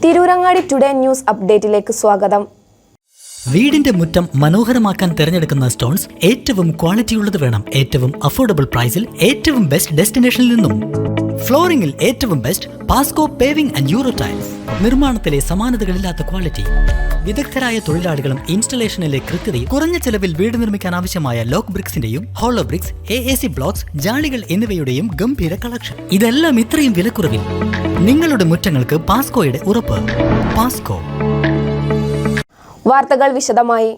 Tirurangadi today news അപ്ഡേറ്റിലേക്ക് സ്വാഗതം. വീടിന്റെ മുറ്റം മനോഹരമാക്കാൻ തിരഞ്ഞെടുക്കുന്ന സ്റ്റോൺസ് ഏറ്റവും ക്വാളിറ്റിയുള്ളത് വേണം. ഏറ്റവും അഫോർഡബിൾ പ്രൈസിൽ ഏറ്റവും ബെസ്റ്റ് ഡെസ്റ്റിനേഷനിൽ നിന്നും. ഫ്ലോറിംഗിൽ ഏറ്റവും best Pasco paving and euro tiles. നിർമ്മാണത്തിലെ സമാനതകളില്ലാത്ത ക്വാളിറ്റി, വിദഗ്ധരായ തൊഴിലാളികളും ഇൻസ്റ്റലേഷനിലെ കൃത്യതയും, കുറഞ്ഞ ചെലവിൽ വീട് നിർമ്മിക്കാൻ ആവശ്യമായ ലോക്ക് ബ്രിക്സിന്റെയും ഹോളോ ബ്രിക്സ്, AAC ബ്ലോക്സ്, ജാളികൾ എന്നിവയുടെയും ഗംഭീര കളക്ഷൻ. ഇതെല്ലാം ഇത്രയും വിലക്കുറവിൽ. നിങ്ങളുടെ മുറ്റങ്ങൾക്ക് പാസ്കോയുടെ ഉറപ്പ്. പാസ്കോ. വാർത്തകൾ വിശദമായി.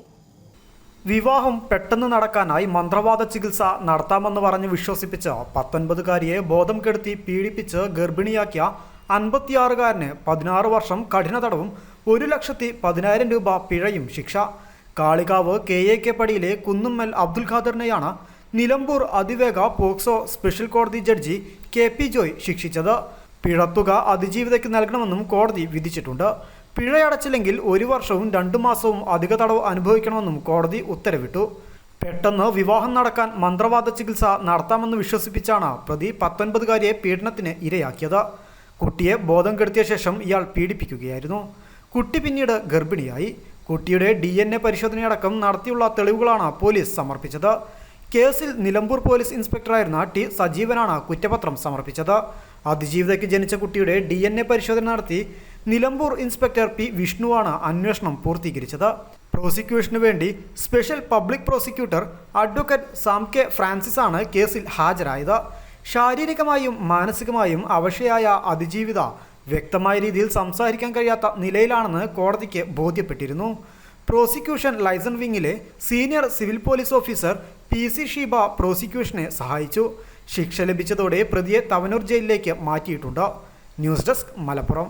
വിവാഹം പെട്ടെന്ന് നടക്കാനായി മന്ത്രവാദ ചികിത്സ നടത്താമെന്ന് പറഞ്ഞ് വിശ്വസിപ്പിച്ച് 19-കാരിയെ ബോധം കെടുത്തി പീഡിപ്പിച്ച് ഗർഭിണിയാക്കിയ 56-കാരന് 16 വർഷം കഠിന തടവും 1,10,000 രൂപ പിഴയും ശിക്ഷ. കാളികാവ് KAK പടിയിലെ കുന്നുമ്മൽ അബ്ദുൽ ഖാദറിനെയാണ് നിലമ്പൂർ അതിവേഗ പോക്സോ സ്പെഷ്യൽ കോടതി ജഡ്ജി KP ജോയ് ശിക്ഷിച്ചത്. പിഴത്തുക അതിജീവിതയ്ക്ക് നൽകണമെന്നും കോടതി വിധിച്ചിട്ടുണ്ട്. പിഴയടച്ചില്ലെങ്കിൽ 1 വർഷവും 2 മാസവും അധിക തടവ് അനുഭവിക്കണമെന്നും കോടതി ഉത്തരവിട്ടു. പെട്ടെന്ന് വിവാഹം നടക്കാൻ മന്ത്രവാദ ചികിത്സ നടത്താമെന്ന് വിശ്വസിപ്പിച്ചാണ് പ്രതി 19-കാരിയെ പീഡനത്തിന് ഇരയാക്കിയത്. കുട്ടിയെ ബോധം കെടുത്തിയ ശേഷം ഇയാൾ പീഡിപ്പിക്കുകയായിരുന്നു. കുട്ടി പിന്നീട് ഗർഭിണിയായി. കുട്ടിയുടെ DNA പരിശോധനയടക്കം നടത്തിയുള്ള തെളിവുകളാണ് പോലീസ് സമർപ്പിച്ചത്. കേസിൽ നിലമ്പൂർ പോലീസ് ഇൻസ്പെക്ടറായിരുന്ന T സജീവനാണ് കുറ്റപത്രം സമർപ്പിച്ചത്. അതിജീവിതയ്ക്ക് ജനിച്ച കുട്ടിയുടെ DNA പരിശോധന നടത്തി നിലമ്പൂർ ഇൻസ്പെക്ടർ P വിഷ്ണുവാണ് അന്വേഷണം പൂർത്തീകരിച്ചത്. പ്രോസിക്യൂഷനു വേണ്ടി special public prosecutor advocate Sam K Francis ആണ് കേസിൽ ഹാജരായത്. ശാരീരികമായും മാനസികമായും അവശയായ അതിജീവിത വ്യക്തമായ രീതിയിൽ സംസാരിക്കാൻ കഴിയാത്ത നിലയിലാണെന്ന് കോടതിക്ക് ബോധ്യപ്പെട്ടിരുന്നു. പ്രോസിക്യൂഷൻ ലൈസൻസ് വിങ്ങിലെ senior civil police officer PC Sheeba പ്രോസിക്യൂഷനെ സഹായിച്ചു. ശിക്ഷ ലഭിച്ചതോടെ പ്രതിയെ തവനൂർ ജയിലിലേക്ക് മാറ്റിയിട്ടുണ്ട്. News desk Malappuram.